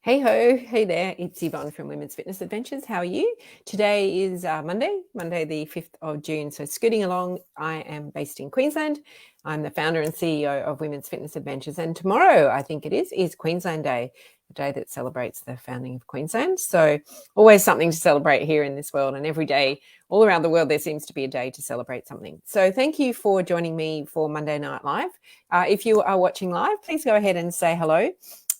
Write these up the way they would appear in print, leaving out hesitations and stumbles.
Hey ho, hey there, it's Yvonne from Women's Fitness Adventures. How are you? Today is Monday the 5th of June. So scooting along, I am based in Queensland. I'm the founder and CEO of Women's Fitness Adventures. And tomorrow, I think it is Queensland Day, a day that celebrates the founding of Queensland. So always something to celebrate here in this world. And every day, all around the world, there seems to be a day to celebrate something. So thank you for joining me for Monday Night Live. If you are watching live, please go ahead and say hello.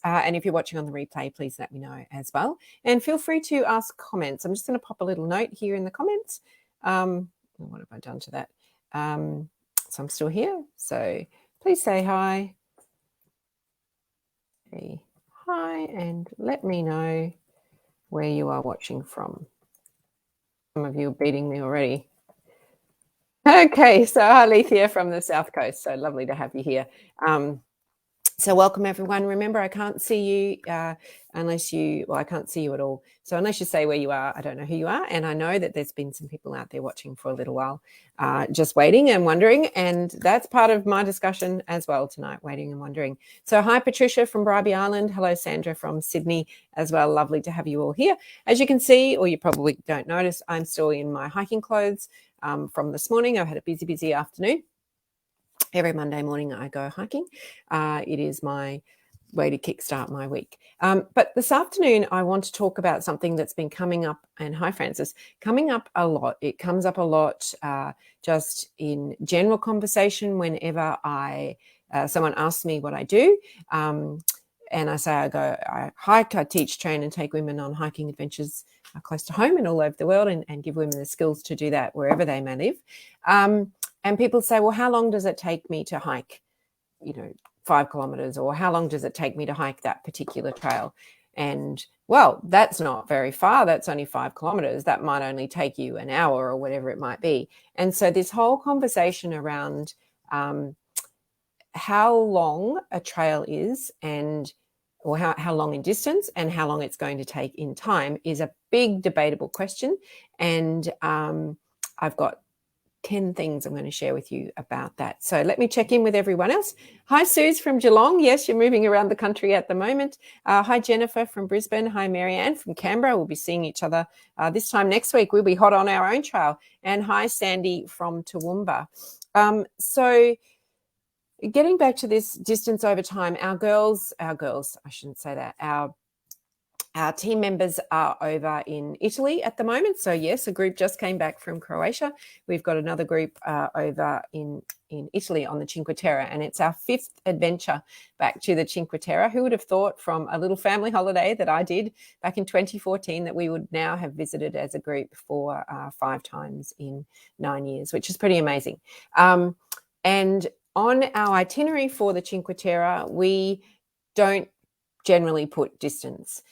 And if you're watching on the replay, please let me know as well. And feel free to ask comments. I'm just going to pop a little note here in the comments. What have I done to that? So I'm still here. So please say hi. Say hi and let me know where you are watching from. Some of you are beating me already. Okay, so hi Lethea from the South Coast. So lovely to have you here. So welcome everyone. Remember, I can't see you unless I can't see you at all. So unless you say where you are, I don't know who you are. And I know that there's been some people out there watching for a little while, just waiting and wondering. And that's part of my discussion as well tonight, waiting and wondering. So hi, Patricia from Bribie Island. Hello, Sandra from Sydney as well. Lovely to have you all here. As you can see, or you probably don't notice, I'm still in my hiking clothes from this morning. I've had a busy afternoon. Every Monday morning I go hiking. It is my way to kickstart my week. But this afternoon I want to talk about something that's been coming up, and hi Francis, coming up a lot. It comes up a lot just in general conversation whenever someone asks me what I do. And I say I hike, I teach, train and take women on hiking adventures close to home and all over the world, and give women the skills to do that wherever they may live. And people say, well, how long does it take me to hike, 5 kilometers, or how long does it take me to hike that particular trail? And well, that's not very far. That's only 5 kilometers. That might only take you an hour or whatever it might be. And so this whole conversation around how long a trail is or how long in distance and how long it's going to take in time is a big debatable question. And I've got 10 things I'm going to share with you about that. So let me check in with everyone else. Hi, Suze from Geelong. Yes, you're moving around the country at the moment. Hi, Jennifer from Brisbane. Hi, Marianne from Canberra. We'll be seeing each other this time next week. We'll be hot on our own trail. And hi, Sandy from Toowoomba. So getting back to this distance over time, our girls, I shouldn't say that, our team members are over in Italy at the moment. So yes, a group just came back from Croatia. We've got another group over in Italy on the Cinque Terre, and it's our 5th adventure back to the Cinque Terre. Who would have thought from a little family holiday that I did back in 2014 that we would now have visited as a group for 5 times in 9 years, which is pretty amazing. And on our itinerary for the Cinque Terre, we don't generally put distance.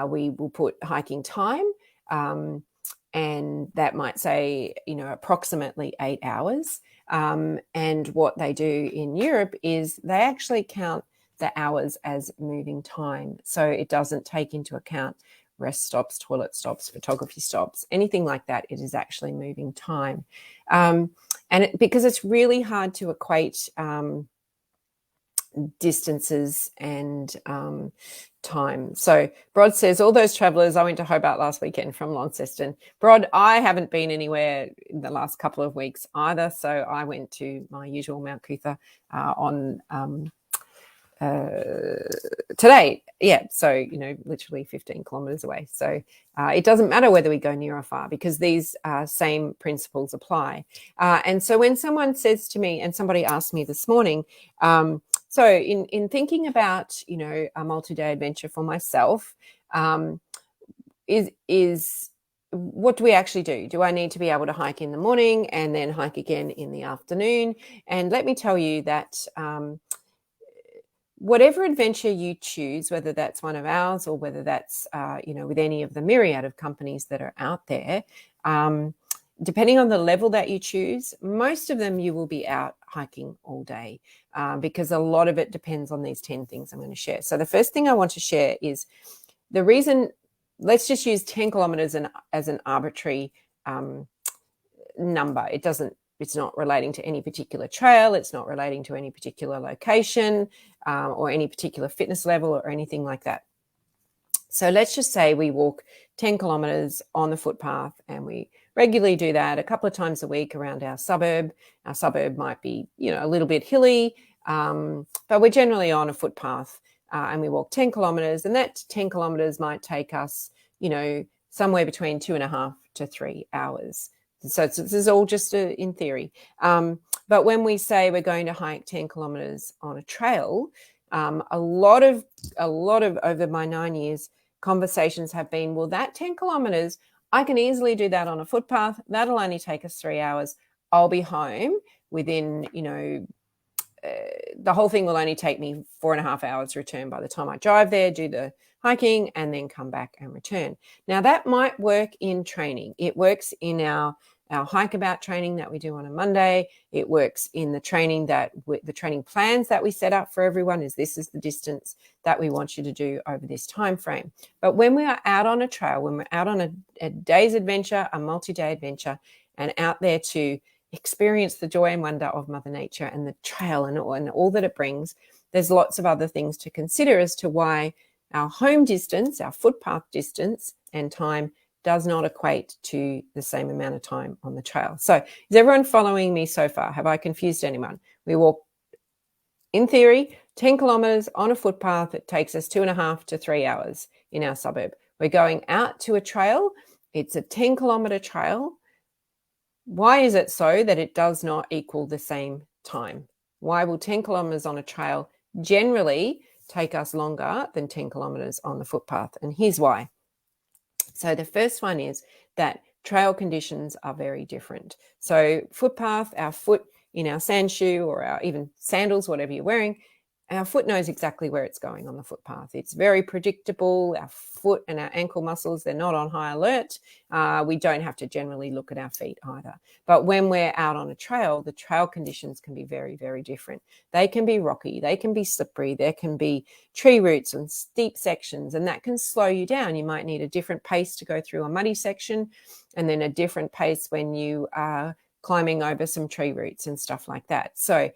We will put hiking time, and that might say, approximately 8 hours. And what they do in Europe is they actually count the hours as moving time. So it doesn't take into account rest stops, toilet stops, photography stops, anything like that. It is actually moving time. Because it's really hard to equate distances and time. So Brod says, all those travellers, I went to Hobart last weekend from Launceston. Brod, I haven't been anywhere in the last couple of weeks either. So I went to my usual Mount Cootha on today. Yeah. So, literally 15 kilometres away. So it doesn't matter whether we go near or far because these same principles apply. And so when someone says to me, and somebody asked me this morning, so in thinking about, a multi-day adventure for myself, is what do we actually do? Do I need to be able to hike in the morning and then hike again in the afternoon? And let me tell you that whatever adventure you choose, whether that's one of ours or whether that's, with any of the myriad of companies that are out there, depending on the level that you choose, most of them you will be out hiking all day because a lot of it depends on these 10 things I'm going to share. So the first thing I want to share is the reason, let's just use 10 kilometers as an arbitrary number. It's not relating to any particular trail. It's not relating to any particular location or any particular fitness level or anything like that. So let's just say we walk 10 kilometres on the footpath, and we regularly do that a couple of times a week around our suburb. Our suburb might be, a little bit hilly, but we're generally on a footpath, and we walk 10 kilometres, and that 10 kilometres might take us, somewhere between 2.5 to 3 hours. So this is all just in theory. But when we say we're going to hike 10 kilometres on a trail, a lot of over my 9 years, conversations have been, well, that 10 kilometres, I can easily do that on a footpath. That'll only take us 3 hours. I'll be home within, the whole thing will only take me 4.5 hours to return by the time I drive there, do the hiking, and then come back and return. Now, that might work in training. It works in our hike about training that we do on a Monday. It works in the training the training plans that we set up for everyone. This is the distance that we want you to do over this time frame. But when we are out on a trail, when we're out on a day's adventure, a multi-day adventure, and out there to experience the joy and wonder of Mother Nature and the trail and all that it brings, there's lots of other things to consider as to why our home distance, our footpath distance and time does not equate to the same amount of time on the trail. So is everyone following me so far? Have I confused anyone? We walk, in theory, 10 kilometres on a footpath. It takes us 2.5 to 3 hours in our suburb. We're going out to a trail. It's a 10-kilometre trail. Why is it so that it does not equal the same time? Why will 10 kilometres on a trail generally take us longer than 10 kilometres on the footpath? And here's why. So the first one is that trail conditions are very different. So footpath, our foot in our sand shoe or our even sandals, whatever you're wearing, our foot knows exactly where it's going on the footpath. It's very predictable. Our foot and our ankle muscles, they're not on high alert. We don't have to generally look at our feet either. But when we're out on a trail, the trail conditions can be very, very different. They can be rocky. They can be slippery. There can be tree roots and steep sections, and that can slow you down. You might need a different pace to go through a muddy section, and then a different pace when you are climbing over some tree roots and stuff like that. So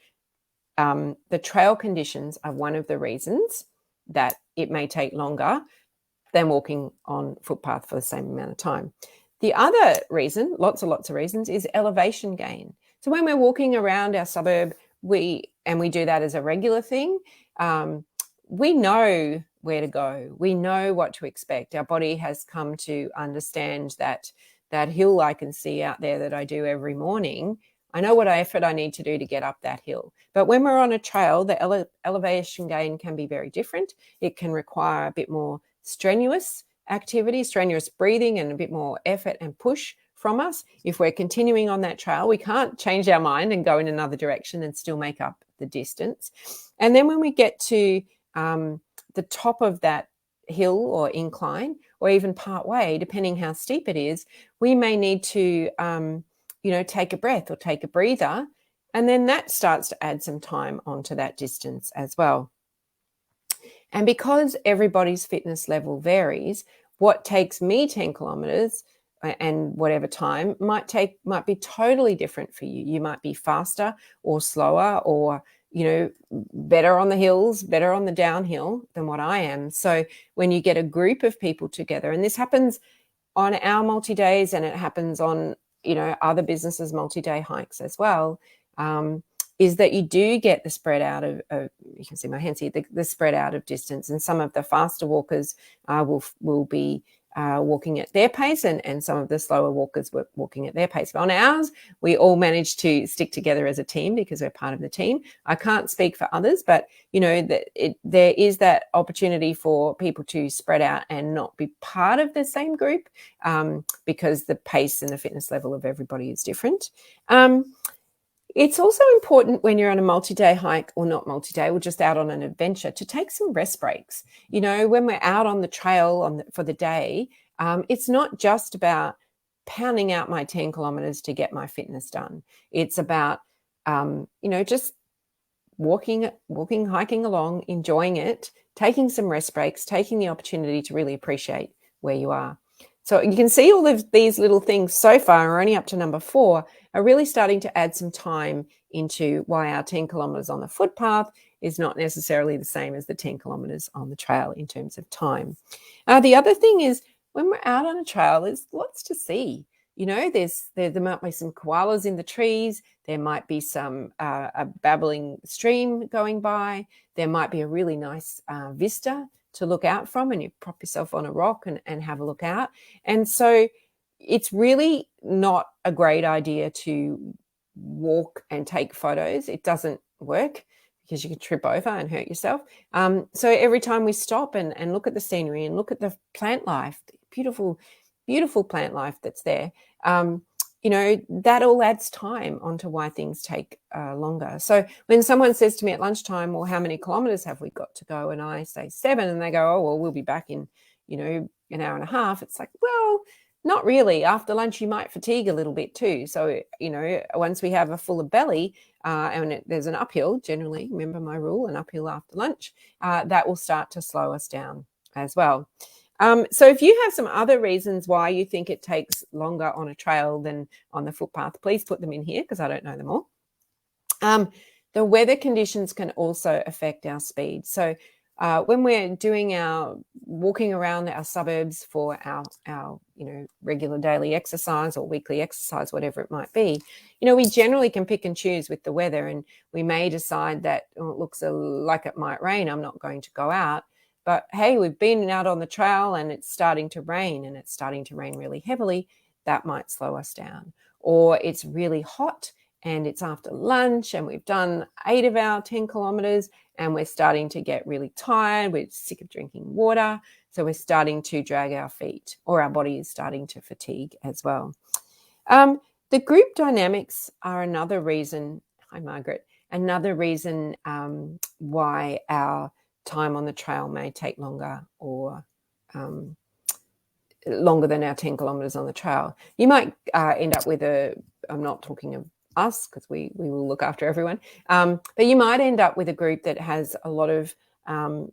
the trail conditions are one of the reasons that it may take longer than walking on footpath for the same amount of time. The other reason, lots of reasons, is elevation gain. So when we're walking around our suburb, we do that as a regular thing, we know where to go. We know what to expect. Our body has come to understand that hill I can see out there that I do every morning. I know what effort I need to do to get up that hill. But when we're on a trail, the elevation gain can be very different. It can require a bit more strenuous activity, strenuous breathing, and a bit more effort and push from us. If we're continuing on that trail, we can't change our mind and go in another direction and still make up the distance. And then when we get to the top of that hill or incline, or even part way, depending how steep it is, we may need to take a breath or take a breather, and then that starts to add some time onto that distance as well. And because everybody's fitness level varies, what takes me 10 kilometers and whatever time might be totally different for you. You might be faster or slower, or better on the hills, better on the downhill than what I am. So when you get a group of people together, and this happens on our multi-days and it happens on other businesses' multi-day hikes as well, is that you do get the spread out of you can see my hands here, the spread out of distance. And some of the faster walkers will be walking at their pace, and some of the slower walkers were walking at their pace. But on ours, we all managed to stick together as a team because we're part of the team. I can't speak for others, but there is that opportunity for people to spread out and not be part of the same group, because the pace and the fitness level of everybody is different. It's also important when you're on a multi-day hike, or not multi-day, or just out on an adventure, to take some rest breaks. When we're out on the trail for the day, it's not just about pounding out my 10 kilometers to get my fitness done. It's about, just walking, hiking along, enjoying it, taking some rest breaks, taking the opportunity to really appreciate where you are. So you can see all of these little things so far, we're only up to number 4, are really starting to add some time into why our 10 kilometers on the footpath is not necessarily the same as the 10 kilometres on the trail in terms of time. The other thing is, when we're out on a trail, there's lots to see. There might be some koalas in the trees. There might be a babbling stream going by. There might be a really nice vista to look out from, and you prop yourself on a rock and have a look out. And so it's really not a great idea to walk and take photos. It doesn't work because you can trip over and hurt yourself. So every time we stop and look at the scenery and look at the plant life, beautiful, beautiful plant life that's there, that all adds time onto why things take longer. So when someone says to me at lunchtime, well, how many kilometres have we got to go? And I say 7, and they go, oh, well, we'll be back in, an hour and a half. It's like, well, not really. After lunch, you might fatigue a little bit too. So, once we have a fuller belly and there's an uphill, generally, remember my rule, an uphill after lunch, that will start to slow us down as well. So if you have some other reasons why you think it takes longer on a trail than on the footpath, please put them in here because I don't know them all. The weather conditions can also affect our speed. So when we're doing our walking around our suburbs for our regular daily exercise or weekly exercise, whatever it might be, we generally can pick and choose with the weather, and we may decide that it looks like it might rain, I'm not going to go out. But hey, we've been out on the trail and it's starting to rain, and it's starting to rain really heavily. That might slow us down. Or it's really hot and it's after lunch and we've done 8 of our 10 kilometres and we're starting to get really tired. We're sick of drinking water. So we're starting to drag our feet, or our body is starting to fatigue as well. The group dynamics are another reason, hi Margaret, another reason why our time on the trail may take longer, or longer than our 10 kilometres on the trail. You might end up with I'm not talking of us because we will look after everyone, but you might end up with a group that has a lot of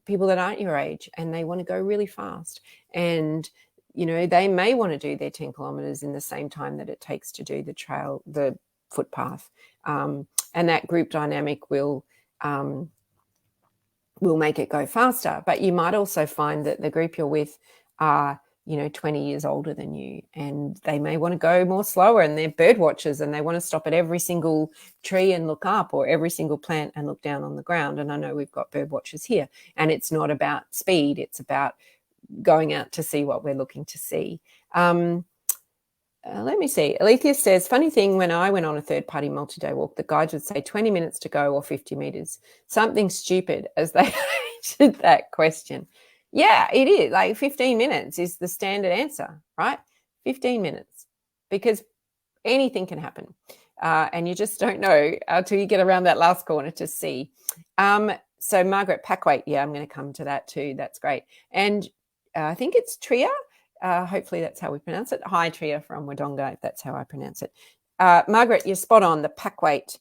people that aren't your age, and they want to go really fast, and they may want to do their 10 kilometres in the same time that it takes to do the footpath, and that group dynamic will make it go faster. But you might also find that the group you're with are 20 years older than you, and they may want to go more slower, and they're bird watchers and they want to stop at every single tree and look up, or every single plant and look down on the ground. And I know we've got bird watchers here, and it's not about speed, it's about going out to see what we're looking to see. Let me see. Alethea says, funny thing, when I went on a third-party multi-day walk, the guides would say 20 minutes to go or 50 metres. Something stupid as they answered that question. Yeah, it is. Like 15 minutes is the standard answer, right? 15 minutes, because anything can happen. And you just don't know until you get around that last corner to see. So Margaret, pack weight. Yeah, I'm going to come to that too. That's great. And I think it's Tria. Hopefully that's how we pronounce it. Hi, Tria from Wodonga, if that's how I pronounce it. Margaret, you're spot on, the pack weight.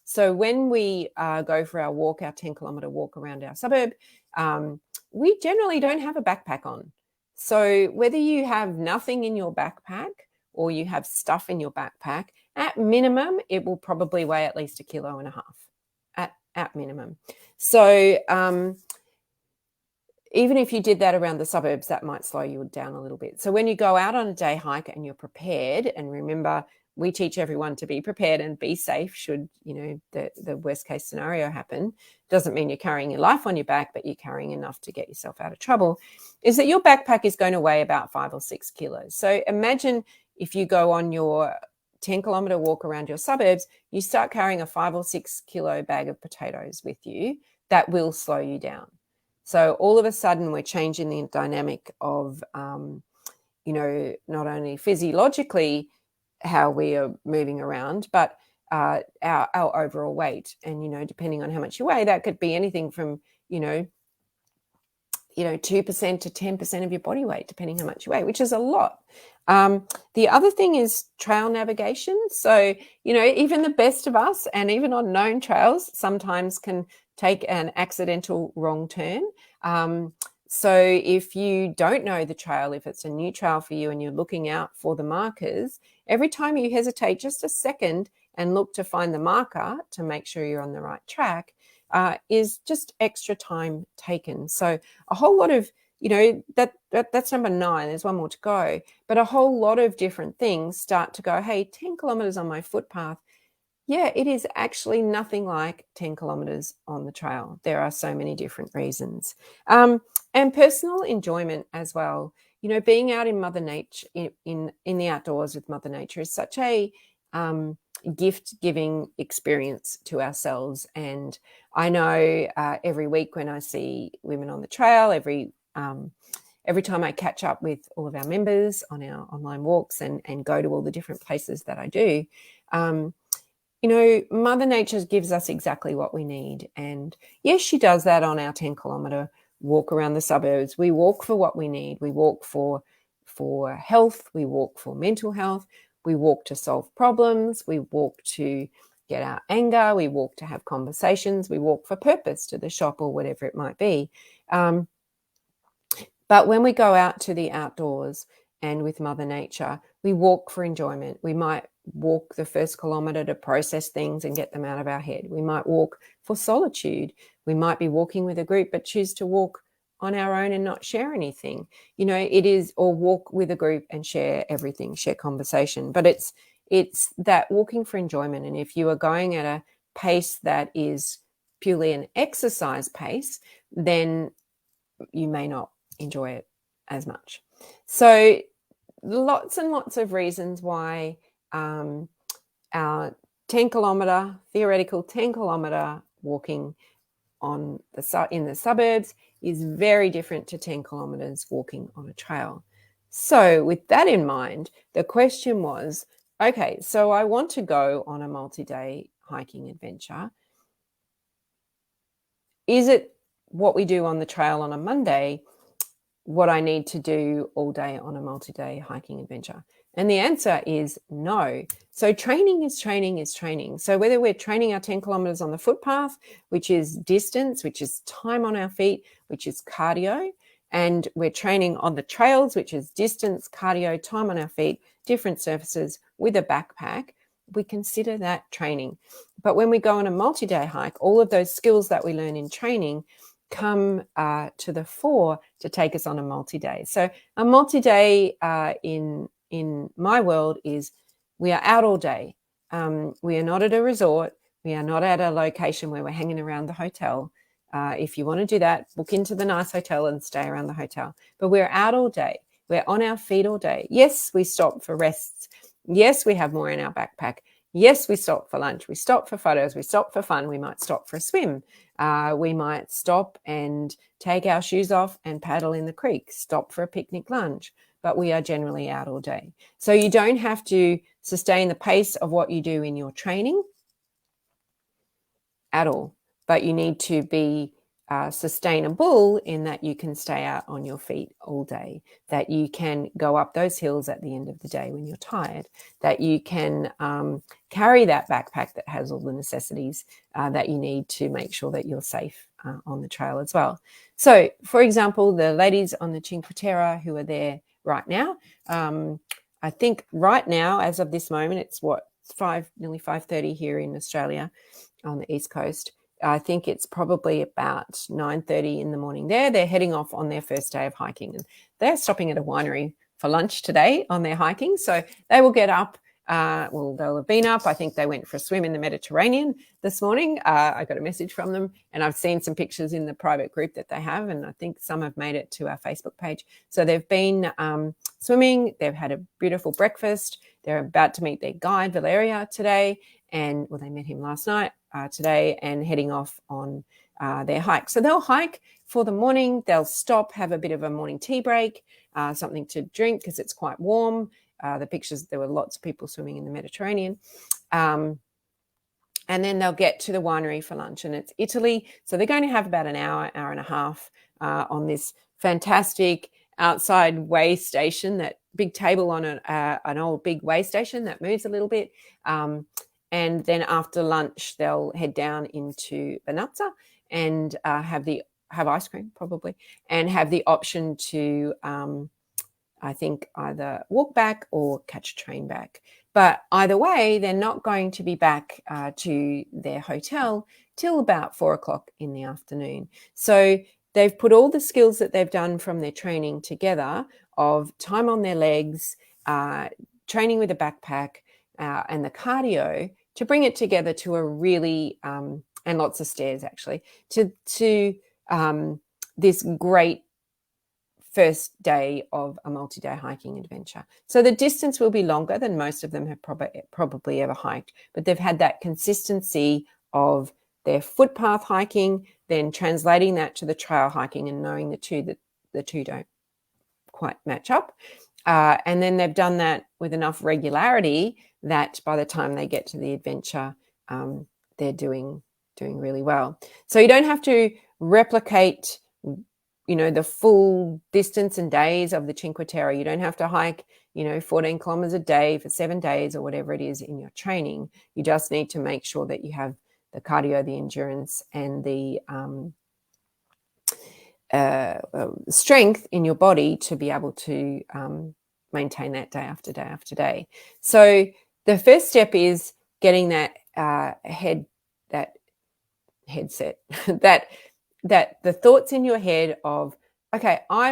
So when we go for our walk, our 10-kilometre walk around our suburb, we generally don't have a backpack on. So whether you have nothing in your backpack or you have stuff in your backpack, at minimum, it will probably weigh at least 1.5 kilos at minimum. So even if you did that around the suburbs, that might slow you down a little bit. So when you go out on a day hike and you're prepared, and remember, we teach everyone to be prepared and be safe should, the worst case scenario happen. Doesn't mean you're carrying your life on your back, but you're carrying enough to get yourself out of trouble, is that your backpack is going to weigh about 5 or 6 kilos. So imagine if you go on your 10-kilometre walk around your suburbs, you start carrying a 5 or 6 kilo bag of potatoes with you, that will slow you down. So all of a sudden we're changing the dynamic of, not only physiologically how we are moving around, but our overall weight. And, depending on how much you weigh, that could be anything from, 2% to 10% of your body weight, depending how much you weigh, which is a lot. The other thing is trail navigation. So, even the best of us, and even on known trails, sometimes can take an accidental wrong turn. So if you don't know the trail, if it's a new trail for you and you're looking out for the markers, every time you hesitate just a second and look to find the marker to make sure you're on the right track, is just extra time taken. So a whole lot of, that's number 9. There's one more to go. But a whole lot of different things start to go, hey, 10 kilometers on my footpath. Yeah, it is actually nothing like 10 kilometers on the trail. There are so many different reasons. And personal enjoyment as well. Being out in Mother Nature, in the outdoors with Mother Nature is such a gift-giving experience to ourselves. And I know every week when I see women on the trail, every time I catch up with all of our members on our online walks and go to all the different places that I do, Mother Nature gives us exactly what we need. And yes, she does that on our 10-kilometer walk around the suburbs. We walk for what we need. We walk for health. We walk for mental health. We walk to solve problems. We walk to get our anger. We walk to have conversations. We walk for purpose, to the shop or whatever it might be. But when we go out to the outdoors and with Mother Nature, we walk for enjoyment. We might walk the first kilometer to process things and get them out of our head. We might walk for solitude. We might be walking with a group but choose to walk on our own and not share anything. Or walk with a group and share everything, share conversation. But it's that walking for enjoyment. And if you are going at a pace that is purely an exercise pace, then you may not enjoy it as much. So lots and lots of reasons why our 10-kilometer, theoretical 10-kilometer walking in the suburbs is very different to 10 kilometers walking on a trail. So with that in mind, the question was, okay, so I want to go on a multi-day hiking adventure. Is it what we do on the trail on a Monday what I need to do all day on a multi-day hiking adventure? And the answer is no. So training is training is training. So whether we're training our 10 kilometers on the footpath, which is distance, which is time on our feet, which is cardio, and we're training on the trails, which is distance, cardio, time on our feet, different surfaces with a backpack, we consider that training. But when we go on a multi-day hike, all of those skills that we learn in training come to the fore to take us on a multi-day. So a multi-day in my world is we are out all day. We are not at a resort. We are not at a location where we're hanging around the hotel. If you want to do that, book into the nice hotel and stay around the hotel. But we're out all day. We're on our feet all day. Yes, we stop for rests. Yes, we have more in our backpack. Yes, we stop for lunch. We stop for photos. We stop for fun. We might stop for a swim. We might stop and take our shoes off and paddle in the creek, stop for a picnic lunch, but we are generally out all day. So you don't have to sustain the pace of what you do in your training at all, but you need to be sustainable in that you can stay out on your feet all day, that you can go up those hills at the end of the day when you're tired, that you can carry that backpack that has all the necessities that you need to make sure that you're safe on the trail as well. So, for example, the ladies on the Cinque Terre who are there right now, I think right now, as of this moment, it's nearly 5:30 here in Australia on the East Coast. I think it's probably about 9:30 in the morning there. They're heading off on their first day of hiking, and they're stopping at a winery for lunch today on their hiking. So they will get up. They'll have been up. I think they went for a swim in the Mediterranean this morning. I got a message from them, and I've seen some pictures in the private group that they have, and I think some have made it to our Facebook page. So they've been swimming. They've had a beautiful breakfast. They're about to meet their guide, Valeria, today, and they met him last night, today, and heading off on their hike. So they'll hike for the morning. They'll stop, have a bit of a morning tea break, something to drink because it's quite warm. The pictures, there were lots of people swimming in the Mediterranean. And then they'll get to the winery for lunch, and it's Italy. So they're going to have about an hour and a half on this fantastic outside way station, that big table on an old big way station that moves a little bit. And then after lunch, they'll head down into Benazza and have ice cream probably, and have the option to, I think, either walk back or catch a train back. But either way, they're not going to be back to their hotel till about 4 o'clock in the afternoon. So they've put all the skills that they've done from their training together of time on their legs, training with a backpack, and the cardio to bring it together to a really, and lots of stairs actually, to this great first day of a multi-day hiking adventure. So the distance will be longer than most of them have probably ever hiked, but they've had that consistency of their footpath hiking, then translating that to the trail hiking and knowing the two don't quite match up. And then they've done that with enough regularity that by the time they get to the adventure, they're doing really well. So you don't have to replicate, the full distance and days of the Cinque Terre. You don't have to hike, 14 kilometers a day for 7 days or whatever it is in your training. You just need to make sure that you have the cardio, the endurance, and the strength in your body to be able to maintain that day after day after day. So the first step is getting that headset, that the thoughts in your head of, okay, I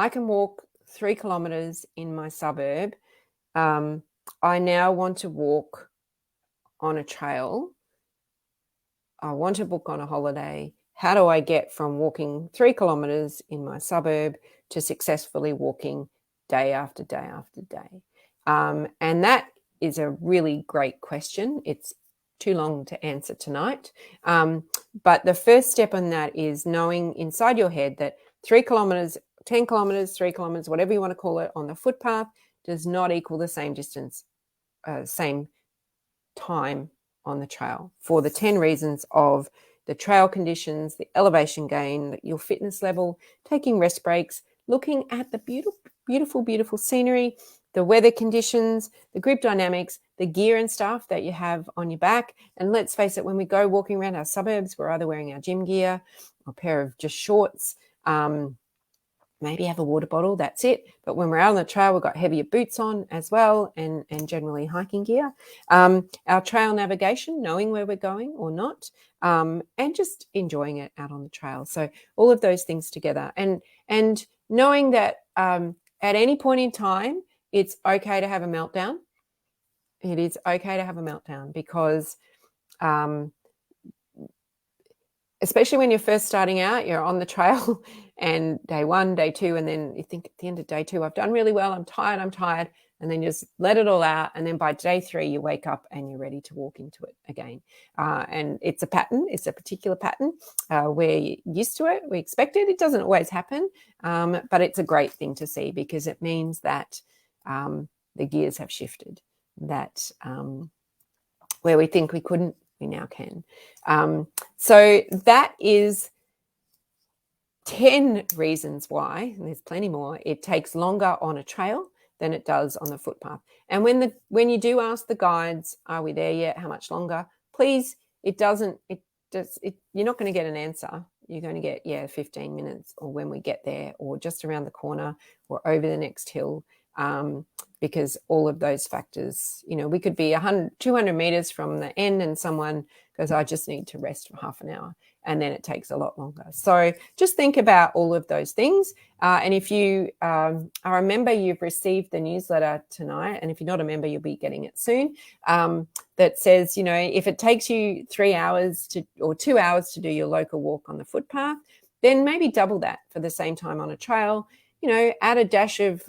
can walk 3 kilometers in my suburb. I now want to walk on a trail. I want to book on a holiday. How do I get from walking 3 kilometers in my suburb to successfully walking day after day after day? And that is a really great question. It's too long to answer tonight. But the first step on that is knowing inside your head that 3 kilometers, 10 kilometers, 3 kilometers, whatever you want to call it, on the footpath does not equal the same distance, same time on the trail, for the 10 reasons of the trail conditions, the elevation gain, your fitness level, taking rest breaks, looking at the beautiful scenery, the weather conditions, the group dynamics, the gear and stuff that you have on your back. And let's face it, when we go walking around our suburbs, we're either wearing our gym gear or a pair of just shorts, maybe have a water bottle, that's it. But when we're out on the trail, we've got heavier boots on as well, and generally hiking gear. Our trail navigation, knowing where we're going or not, and just enjoying it out on the trail. So all of those things together, and knowing that at any point in time, it's okay to have a meltdown. It is okay to have a meltdown because especially when you're first starting out, you're on the trail and day 1, day 2, and then you think at the end of day 2, I've done really well, I'm tired, and then just let it all out. And then by day 3, you wake up and you're ready to walk into it again. And it's a pattern. It's a particular pattern. We're used to it. We expect it. It doesn't always happen, but it's a great thing to see because it means that the gears have shifted, that where we think we couldn't, we now can. So that is 10 reasons why, and there's plenty more, it takes longer on a trail than it does on the footpath. And when you do ask the guides, are we there yet? How much longer? Please, you're not going to get an answer. You're going to get, 15 minutes, or when we get there, or just around the corner, or over the next hill. Because all of those factors, we could be 200 meters from the end and someone goes, I just need to rest for half an hour. And then it takes a lot longer. So just think about all of those things. And if you are a member, you've received the newsletter tonight. And if you're not a member, you'll be getting it soon. That says, if it takes you 3 hours or 2 hours to do your local walk on the footpath, then maybe double that for the same time on a trail. Add a dash of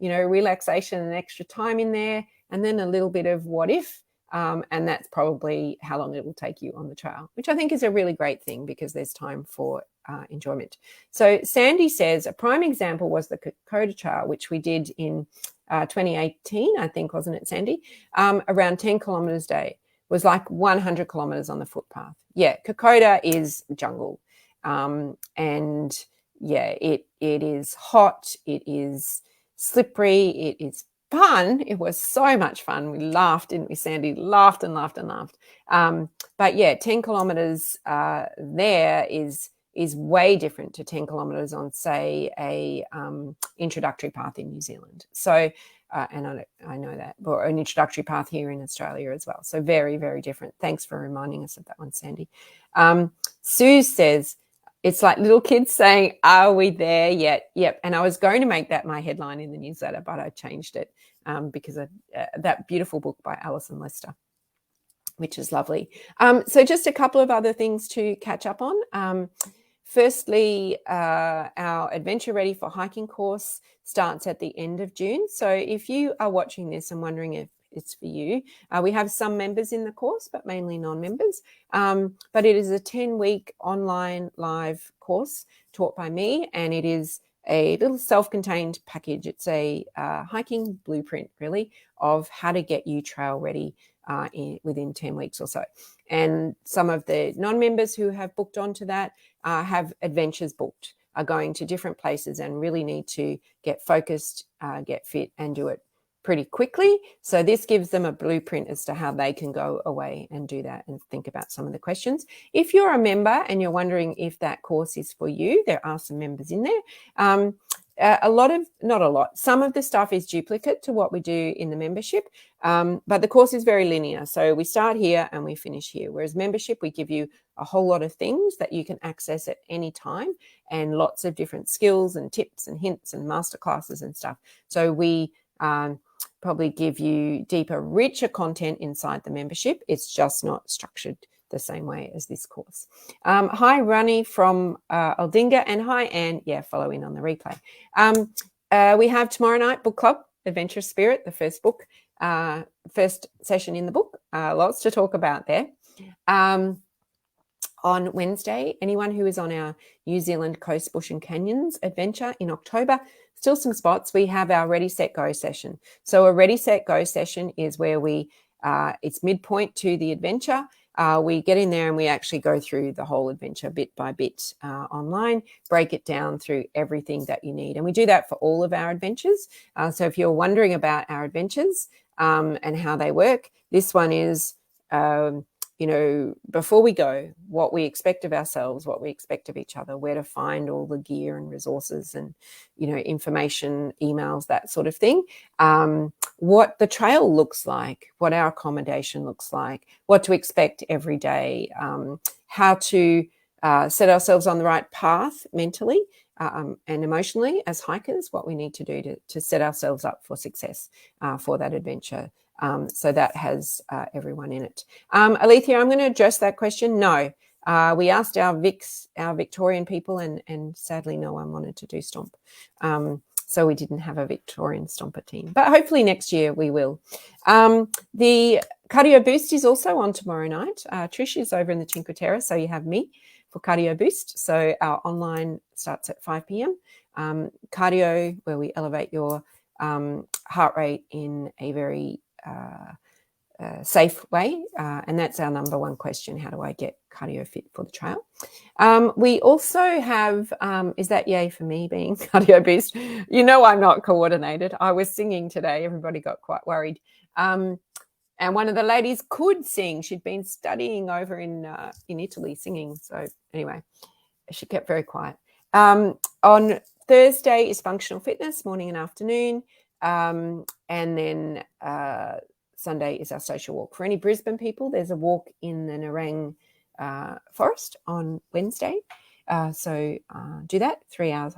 relaxation and extra time in there, and then a little bit of what if, and that's probably how long it will take you on the trail, which I think is a really great thing because there's time for enjoyment. So Sandy says a prime example was the Kokoda Trail, which we did in 2018, I think, wasn't it, Sandy? Around 10 kilometers a day. It was like 100 kilometers on the footpath. Yeah, Kokoda is jungle. And yeah, it is hot. It is slippery. It is fun. It was so much fun. We laughed, didn't we, Sandy? Laughed and laughed and laughed. But yeah, 10 kilometers there is is way different to 10 kilometres on, say, a introductory path in New Zealand. So, and I know that, but an introductory path here in Australia as well. So very, very different. Thanks for reminding us of that one, Sandy. Sue says, it's like little kids saying, are we there yet? Yep. And I was going to make that my headline in the newsletter, but I changed it because of that beautiful book by Alison Lester, which is lovely. So just a couple of other things to catch up on. Firstly, our Adventure Ready for Hiking course starts at the end of June. So if you are watching this and wondering if it's for you, we have some members in the course, but mainly non-members. But it is a 10-week online live course taught by me, and it is a little self-contained package. It's a hiking blueprint, really, of how to get you trail ready within 10 weeks or so. And some of the non-members who have booked onto that have adventures booked, are going to different places and really need to get focused, get fit, and do it pretty quickly. So this gives them a blueprint as to how they can go away and do that and think about some of the questions. If you're a member and you're wondering if that course is for you, there are some members in there. Some of the stuff is duplicate to what we do in the membership, but the course is very linear. So we start here and we finish here, whereas membership, we give you a whole lot of things that you can access at any time and lots of different skills and tips and hints and masterclasses and stuff. So we probably give you deeper, richer content inside the membership. It's just not structured the same way as this course. Hi, Ronnie from Aldinga, and hi, Anne. Yeah, follow in on the replay. We have tomorrow night book club, Adventurous Spirit, the first book, first session in the book. Lots to talk about there. On Wednesday, anyone who is on our New Zealand Coast, Bush and Canyons adventure in October, still some spots. We have our Ready, Set, Go session. So a Ready, Set, Go session is where it's midpoint to the adventure. We get in there and we actually go through the whole adventure bit by bit online, break it down through everything that you need. And we do that for all of our adventures. So if you're wondering about our adventures and how they work, this one is, before we go, what we expect of ourselves, what we expect of each other, where to find all the gear and resources and, information, emails, that sort of thing. What the trail looks like, what our accommodation looks like, what to expect every day, how to set ourselves on the right path mentally and emotionally as hikers, what we need to do to set ourselves up for success for that adventure. So that has everyone in it. Alethea, I'm going to address that question. No, we asked our Victorian people, and sadly no one wanted to do Stomp. So we didn't have a Victorian Stomper team, but hopefully next year we will. The Cardio Boost is also on tomorrow night. Trish is over in the Cinque Terre, so you have me for Cardio Boost. So our online starts at 5 p.m. Cardio, where we elevate your heart rate in a very safe way, and that's our number one question: how do I get cardio fit for the trail? We also have is that yay for me being Cardio Boost? I'm not coordinated. I was singing today, everybody got quite worried, and one of the ladies could sing. She'd been studying over in Italy singing, so anyway, she kept very quiet. On Thursday is functional fitness, morning and afternoon. And then Sunday is our social walk. For any Brisbane people, there's a walk in the Nerang forest on Wednesday. So do that, 3 hours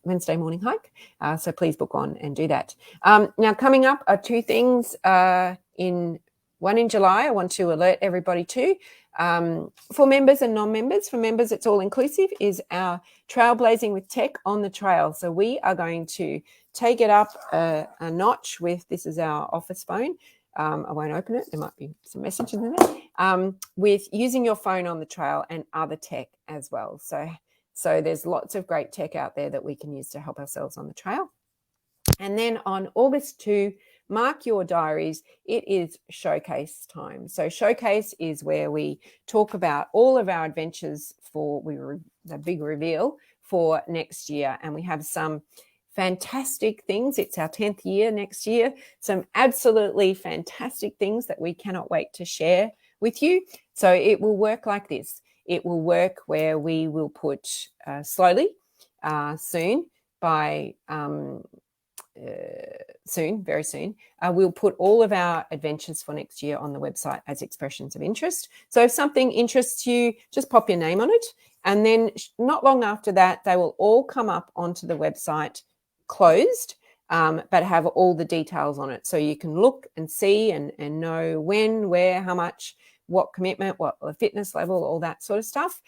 Wednesday morning hike. So please book on and do that. Now coming up are two things one in July I want to alert everybody to. For members and non-members, for members it's all inclusive, is our Trailblazing with Tech on the trail. So we are going to take it up a notch with, this is our office phone. I won't open it. There might be some messages in there. With using your phone on the trail and other tech as well. So there's lots of great tech out there that we can use to help ourselves on the trail. And then on August 2, mark your diaries, it is showcase time. So showcase is where we talk about all of our adventures for the big reveal for next year. And we have some fantastic things. It's our 10th year next year. Some absolutely fantastic things that we cannot wait to share with you. So it will work like this. it will work where we will put slowly, soon, by soon, very soon, we'll put all of our adventures for next year on the website as expressions of interest. So if something interests you, just pop your name on it. And then not long after that, they will all come up onto the website closed, but have all the details on it. So you can look and see and know when, where, how much, what commitment, what the fitness level, all that sort of stuff.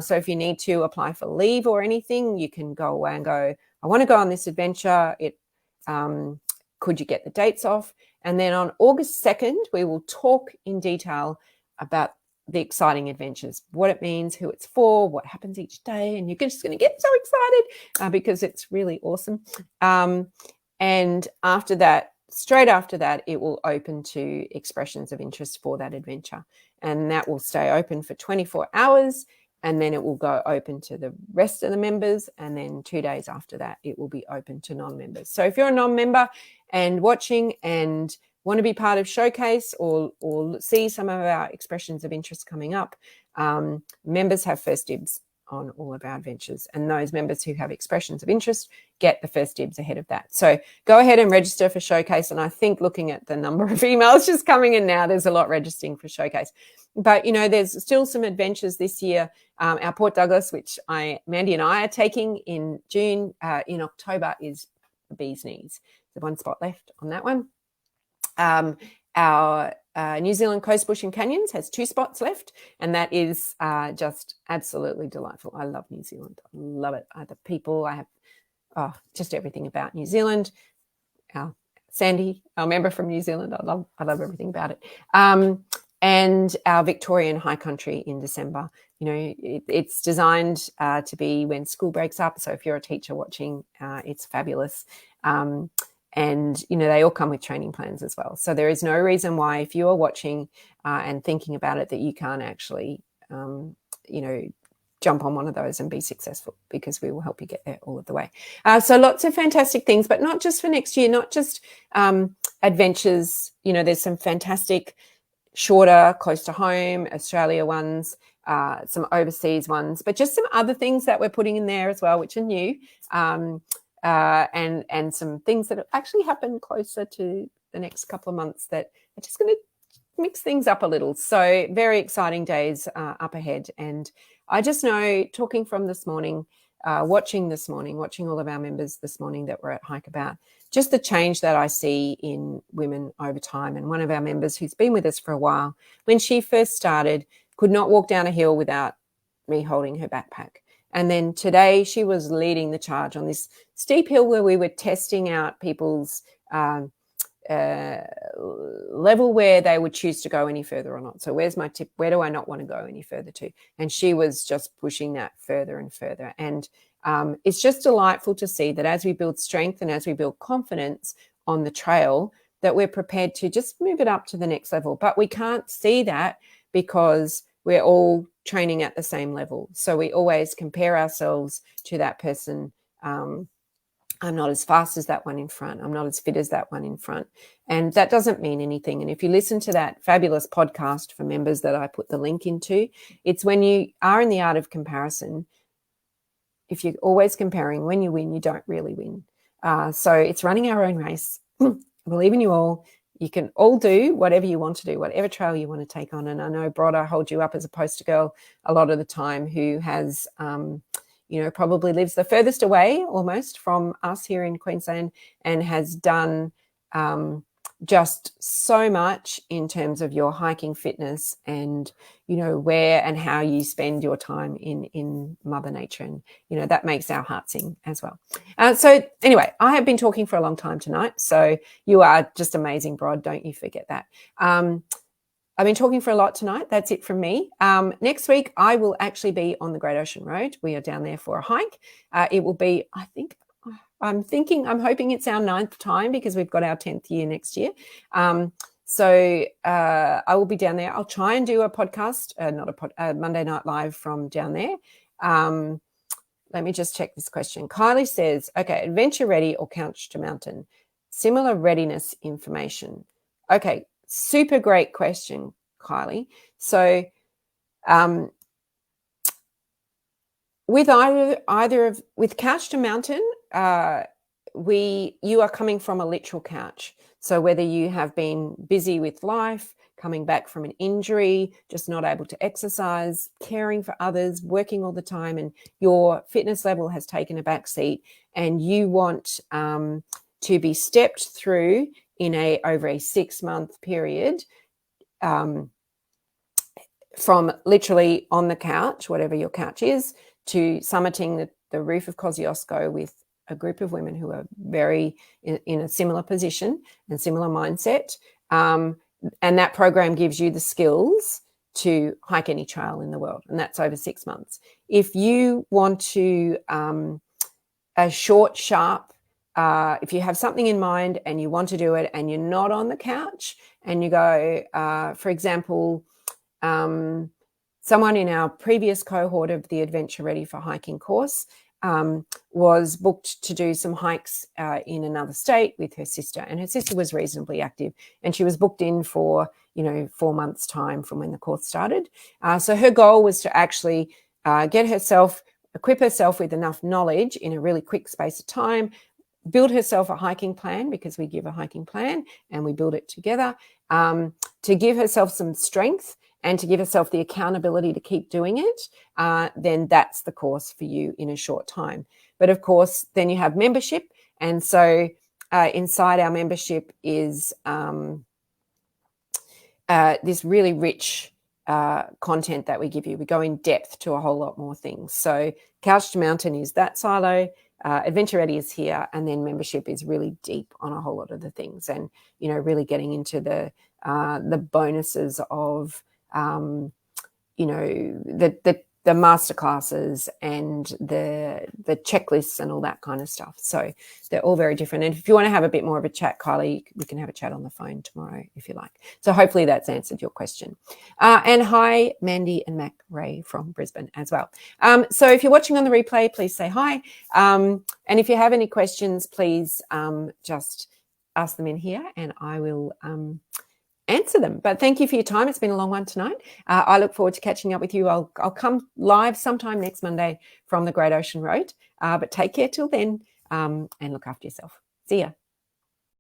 So if you need to apply for leave or anything, you can go away and go, I want to go on this adventure. Could you get the dates off? And then on August 2nd, we will talk in detail about the exciting adventures, what it means, who it's for, what happens each day. And you're just going to get so excited because it's really awesome. And after that, straight after that, it will open to expressions of interest for that adventure. And that will stay open for 24 hours. And then it will go open to the rest of the members. And then 2 days after that, it will be open to non-members. So if you're a non-member and watching and want to be part of Showcase or see some of our expressions of interest coming up, members have first dibs on all of our adventures. And those members who have expressions of interest get the first dibs ahead of that. So go ahead and register for Showcase. And I think looking at the number of emails just coming in now, there's a lot registering for Showcase. But, there's still some adventures this year. Our Port Douglas, which Mandy and I are taking in June, in October, is the bee's knees. There's one spot left on that one. Our New Zealand Coast, Bush and Canyons has 2 spots left, and that is just absolutely delightful. I love New Zealand. I love it. The people, I have just everything about New Zealand. Sandy, our member from New Zealand, I love everything about it. And our Victorian High Country in December. It's designed to be when school breaks up. So if you're a teacher watching, it's fabulous. And, they all come with training plans as well. So there is no reason why, if you are watching and thinking about it, that you can't actually, jump on one of those and be successful, because we will help you get there all of the way. So lots of fantastic things, but not just for next year, not just adventures. There's some fantastic shorter, close to home, Australia ones, some overseas ones, but just some other things that we're putting in there as well, which are new, and some things that actually happen closer to the next couple of months that are just going to mix things up a little. So very exciting days up ahead. And I just know, talking from this morning, watching all of our members this morning that were at Hike About, just the change that I see in women over time. And one of our members who's been with us for a while, when she first started, could not walk down a hill without me holding her backpack. And then today she was leading the charge on this steep hill where we were testing out people's level where they would choose to go any further or not. So where's my tip? Where do I not want to go any further to? And she was just pushing that further and further. And it's just delightful to see that as we build strength and as we build confidence on the trail, that we're prepared to just move it up to the next level. But we can't see that because we're all training at the same level. So we always compare ourselves to that person. I'm not as fast as that one in front. I'm not as fit as that one in front. And that doesn't mean anything. And if you listen to that fabulous podcast for members that I put the link into, it's when you are in the art of comparison, if you're always comparing, when you win, you don't really win. So it's running our own race. I believe in you all. You can all do whatever you want to do, whatever trail you want to take on. And I know, Brod, I hold you up as a poster girl a lot of the time, who has probably lives the furthest away almost from us here in Queensland, and has done just so much in terms of your hiking fitness and, where and how you spend your time in Mother Nature. And, that makes our heart sing as well. So anyway, I have been talking for a long time tonight. So you are just amazing, Brod. Don't you forget that. I've been talking for a lot tonight. That's it from me. Next week, I will actually be on the Great Ocean Road. We are down there for a hike. It will be, I'm hoping it's our 9th time, because we've got our 10th year next year. So I will be down there. I'll try and do a podcast, Monday Night Live from down there. Let me just check this question. Kylie says, okay, adventure ready or couch to mountain? Similar readiness information. Okay. Super great question, Kylie. So With with couch to mountain, you are coming from a literal couch. So whether you have been busy with life, coming back from an injury, just not able to exercise, caring for others, working all the time, and your fitness level has taken a back seat, and you want to be stepped through over a 6-month period, from literally on the couch, whatever your couch is, to summiting the roof of Kosciuszko with a group of women who are very in a similar position and similar mindset. And that program gives you the skills to hike any trail in the world, and that's over 6 months. If you want to a short, sharp, if you have something in mind and you want to do it and you're not on the couch and you go, for example, someone in our previous cohort of the Adventure Ready for Hiking course was booked to do some hikes in another state with her sister, and her sister was reasonably active, and she was booked in for 4 months' time from when the course started. So her goal was to actually equip herself with enough knowledge in a really quick space of time, build herself a hiking plan, because we give a hiking plan and we build it together, to give herself some strength and to give herself the accountability to keep doing it. Then that's the course for you in a short time. But of course, then you have membership. And so inside our membership is this really rich content that we give you. We go in depth to a whole lot more things. So Couch to Mountain is that silo. Adventure Ready is here, and then membership is really deep on a whole lot of the things, and really getting into the bonuses of the masterclasses and the checklists and all that kind of stuff. So they're all very different. And if you want to have a bit more of a chat, Kylie, we can have a chat on the phone tomorrow if you like. So hopefully that's answered your question. And hi, Mandy and Mac Ray from Brisbane as well. So if you're watching on the replay, please say hi. And if you have any questions, please just ask them in here and I will answer them. But thank you for your time. It's been a long one tonight. I look forward to catching up with you. I'll come live sometime next Monday from the Great Ocean Road. But take care till then, and look after yourself. See ya.